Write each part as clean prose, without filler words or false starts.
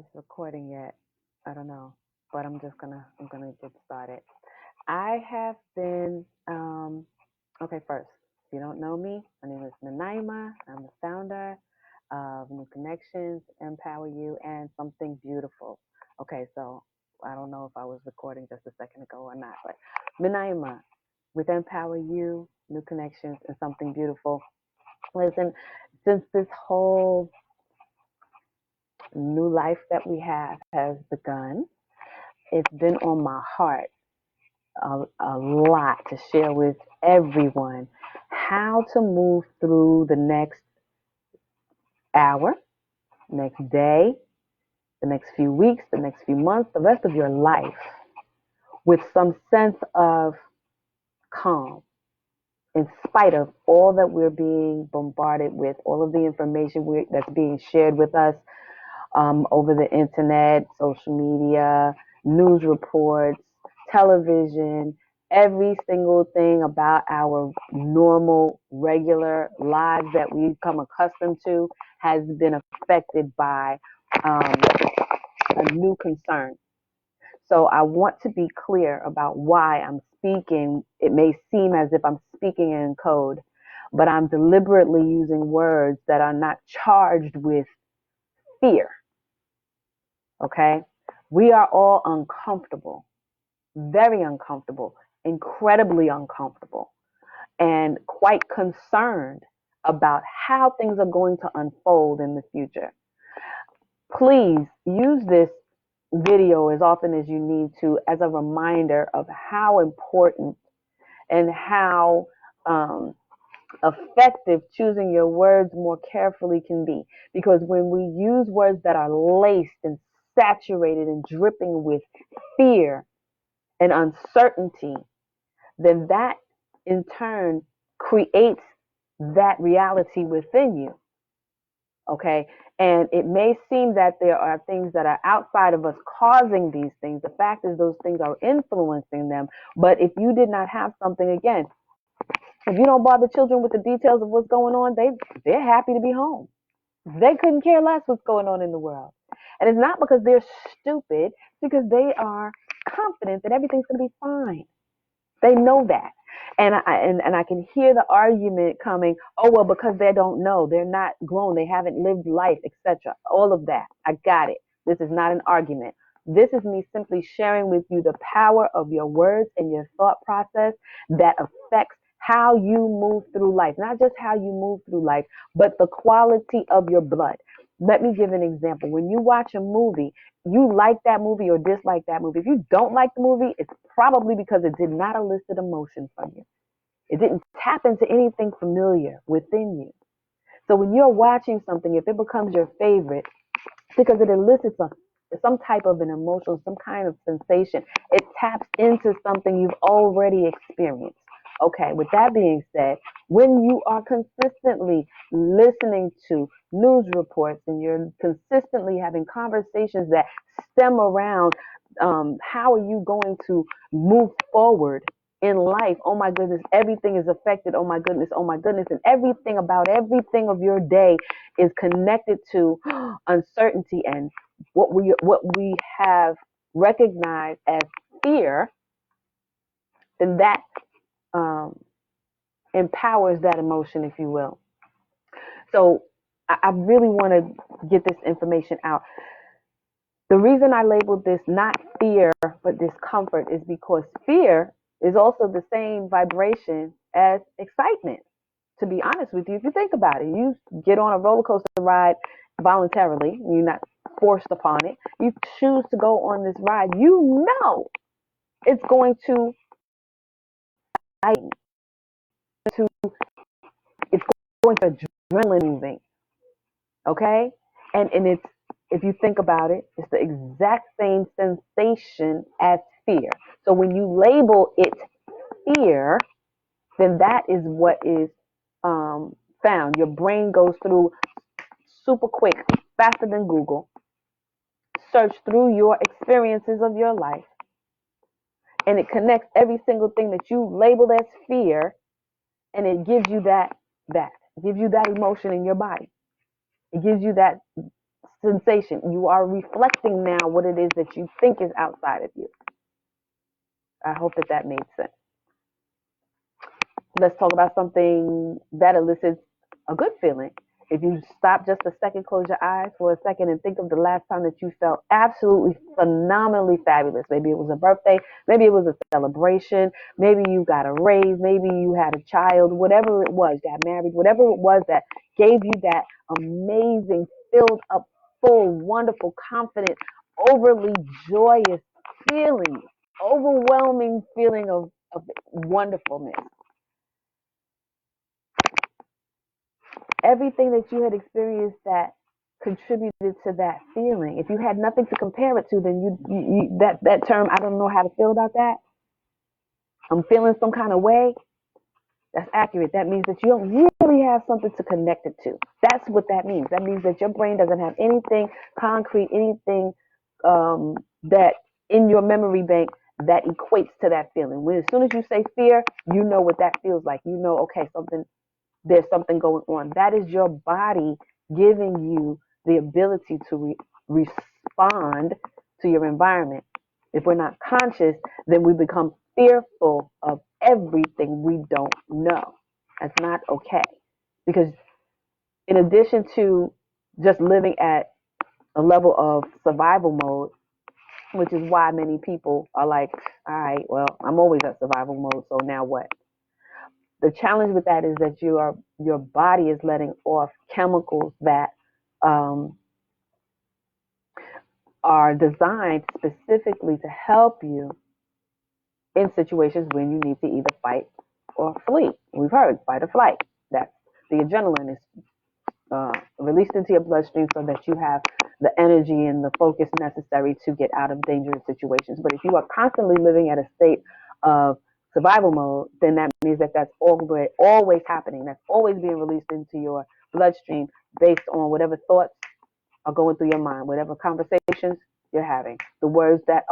it's recording yet. I don't know, but I'm gonna get started. I have been okay. First, if you don't know me, my name is Nanaima. I'm the founder of New Connections, Empower You, and Something Beautiful. Okay, so I don't know if I was recording just a second ago or not, but Nanaima with Empower You, New Connections, and Something Beautiful. Listen, since this whole new life that we have has begun, it's been on my heart a lot to share with everyone how to move through the next hour, next day, the next few weeks, the next few months, the rest of your life with some sense of calm in spite of all that we're being bombarded with, all of the information that's being shared with us over the internet, social media, news reports, television, every single thing about our normal, regular lives that we've come accustomed to has been affected by um, a new concern. So I want to be clear about why I'm speaking. It may seem as if I'm speaking in code, but I'm deliberately using words that are not charged with fear. Okay? We are all uncomfortable, very uncomfortable, incredibly uncomfortable, and quite concerned about how things are going to unfold in the future. Please use this video as often as you need to as a reminder of how important and how effective choosing your words more carefully can be. Because when we use words that are laced and saturated and dripping with fear and uncertainty, then that in turn creates that reality within you. Okay. And it may seem that there are things that are outside of us causing these things. The fact is, those things are influencing them. But if you did not have something, again, if you don't bother children with the details of what's going on, they're happy to be home. They couldn't care less what's going on in the world. And it's not because they're stupid, it's because they are confident that everything's going to be fine. They know that. And I can hear the argument coming, oh, well, because they don't know, they're not grown, they haven't lived life, etc. All of that. I got it. This is not an argument. This is me simply sharing with you the power of your words and your thought process that affects how you move through life. Not just how you move through life, but the quality of your blood. Let me give an example. When you watch a movie, you like that movie or dislike that movie. If you don't like the movie, it's probably because it did not elicit emotion from you. It didn't tap into anything familiar within you. So when you're watching something, if it becomes your favorite, because it elicits some type of an emotion, some kind of sensation, it taps into something you've already experienced. Okay, with that being said, when you are consistently listening to news reports and you're consistently having conversations that stem around how are you going to move forward in life? Oh my goodness, everything is affected. Oh my goodness, oh my goodness. And everything about everything of your day is connected to uncertainty and what we have recognized as fear, then that um, empowers that emotion, if you will. So I really want to get this information out. The reason I labeled this not fear but discomfort is because fear is also the same vibration as excitement. To be honest with you, if you think about it, you get on a roller coaster ride voluntarily, you're not forced upon it. You choose to go on this ride, you know it's going to to it's going to adrenaline moving. Okay? And it's, if you think about it, it's the exact same sensation as fear. So when you label it fear, then that is what is found. Your brain goes through super quick, faster than Google, search through your experiences of your life, and it connects every single thing that you labeled as fear, and it gives you that it gives you that emotion in your body. It gives you that sensation. You are reflecting now what it is that you think is outside of you. I hope that made sense. Let's talk about something that elicits a good feeling. If you stop just a second, close your eyes for a second and think of the last time that you felt absolutely phenomenally fabulous. Maybe it was a birthday, maybe it was a celebration, maybe you got a raise, maybe you had a child, whatever it was, got married, whatever it was that gave you that amazing, filled up, full, wonderful, confident, overly joyous feeling, overwhelming feeling of wonderfulness. Everything that you had experienced that contributed to that feeling. If you had nothing to compare it to, then you that term, I don't know how to feel about that. I'm feeling some kind of way. That's accurate. That means that you don't really have something to connect it to. That's what that means. That means that your brain doesn't have anything concrete, anything that in your memory bank that equates to that feeling. When as soon as you say fear, you know what that feels like. You know, okay, there's something going on. That is your body giving you the ability to respond to your environment. If we're not conscious, then we become fearful of everything we don't know. That's not okay. Because in addition to just living at a level of survival mode, which is why many people are like, all right, well, I'm always at survival mode, so now what? The challenge with that is that your body is letting off chemicals that are designed specifically to help you in situations when you need to either fight or flee. We've heard fight or flight. That's the adrenaline is released into your bloodstream so that you have the energy and the focus necessary to get out of dangerous situations. But if you are constantly living at a state of survival mode, then that means that that's always happening. That's always being released into your bloodstream based on whatever thoughts are going through your mind, whatever conversations you're having, the words that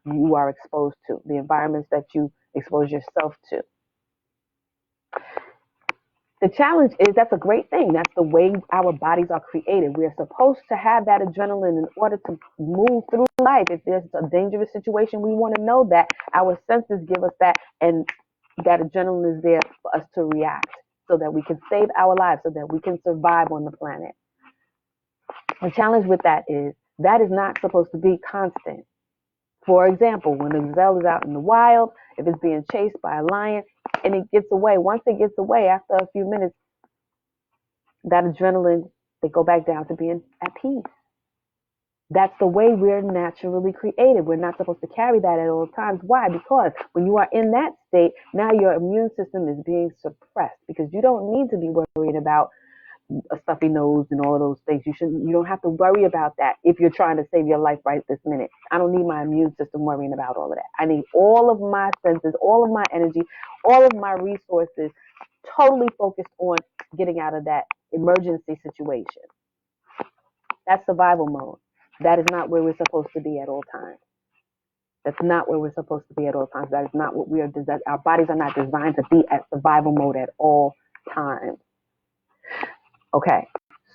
you are exposed to, the environments that you expose yourself to. The challenge is that's a great thing. That's the way our bodies are created. We're supposed to have that adrenaline in order to move through life. If there's a dangerous situation, we want to know that our senses give us that, and that adrenaline is there for us to react so that we can save our lives, so that we can survive on the planet. The challenge with that is not supposed to be constant. For example, when a gazelle is out in the wild, if it's being chased by a lion and it gets away, once it gets away, after a few minutes, that adrenaline, they go back down to being at peace. That's the way we're naturally created. We're not supposed to carry that at all times. Why? Because when you are in that state, now your immune system is being suppressed because you don't need to be worried about a stuffy nose and all of those things. You don't have to worry about that if you're trying to save your life right this minute. I don't need my immune system worrying about all of that. I need all of my senses, all of my energy, all of my resources totally focused on getting out of that emergency situation. That's survival mode. That is not where we're supposed to be at all times. That's not where we're supposed to be at all times. That is not what we are designed. Our bodies are not designed to be at survival mode at all times. Okay,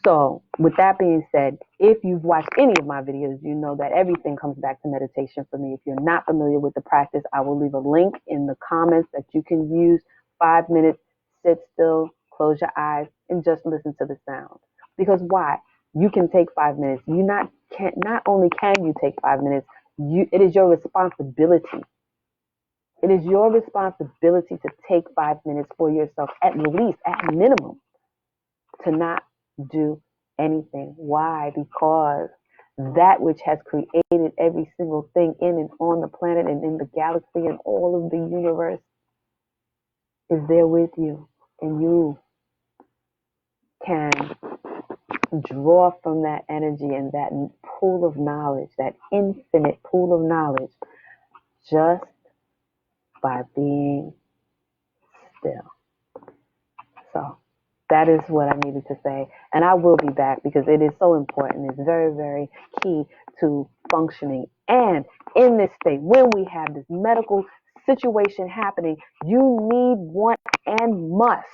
so with that being said, if you've watched any of my videos, you know that everything comes back to meditation for me. If you're not familiar with the practice, I will leave a link in the comments that you can use. 5 minutes, sit still, close your eyes, and just listen to the sound. Because why? You can take 5 minutes. Not only can you take 5 minutes, it is your responsibility. It is your responsibility to take 5 minutes for yourself, at least, at minimum, to not do anything. Why? Because that which has created every single thing in and on the planet and in the galaxy and all of the universe is there with you. And you can draw from that energy and that pool of knowledge, that infinite pool of knowledge, just by being still. So that is what I needed to say. And I will be back because it is so important. It's very, very key to functioning. And in this state, when we have this medical situation happening, you need, want, and must.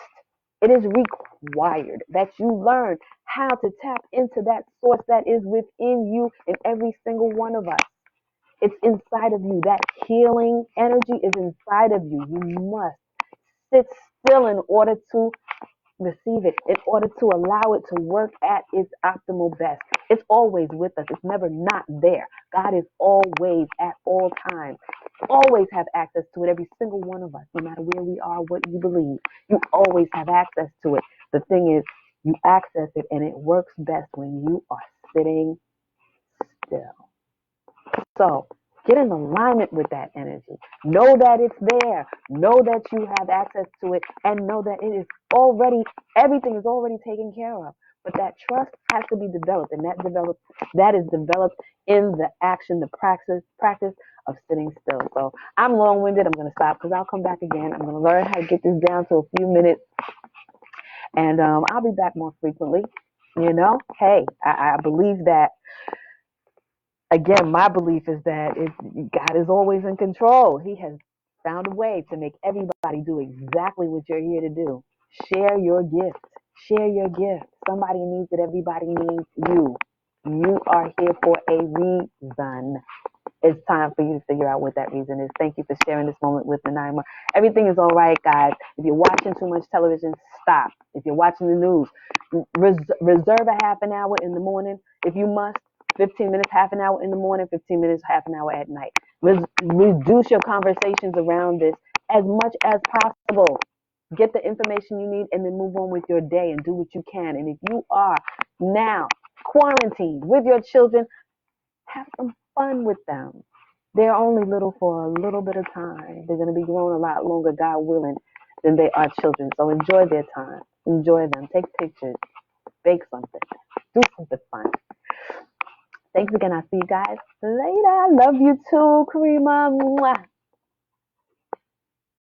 It is required wired, that you learn how to tap into that source that is within you and every single one of us. It's inside of you. That healing energy is inside of you. You must sit still in order to receive it, in order to allow it to work at its optimal best. It's always with us. It's never not there. God is always at all times. Always have access to it, every single one of us, no matter where we are, what you believe. You always have access to it. The thing is, you access it and it works best when you are sitting still. So get in alignment with that energy. Know that it's there. Know that you have access to it and know that it is already, everything is already taken care of. But that trust has to be developed, and that is developed in the action, the practice of sitting still. So I'm long-winded. I'm going to stop because I'll come back again. I'm going to learn how to get this down to a few minutes, and I'll be back more frequently. Hey, I believe that. Again, my belief is that God is always in control. He has found a way to make everybody do exactly what you're here to do. Share your gift. Share your gift. Somebody needs it. Everybody needs you. You are here for a reason. It's time for you to figure out what that reason is. Thank you for sharing this moment with Nanaima. Everything is all right, guys. If you're watching too much television, stop. If you're watching the news, reserve a half an hour in the morning if you must. 15 minutes, half an hour in the morning, 15 minutes, half an hour at night. Reduce your conversations around this as much as possible. Get the information you need and then move on with your day and do what you can. And if you are now quarantined with your children, have some fun with them. They're only little for a little bit of time. They're going to be grown a lot longer, God willing, than they are children. So enjoy their time. Enjoy them. Take pictures. Bake something. Do something fun. Thanks again. I'll see you guys later. Love you too, Karima. Mwah.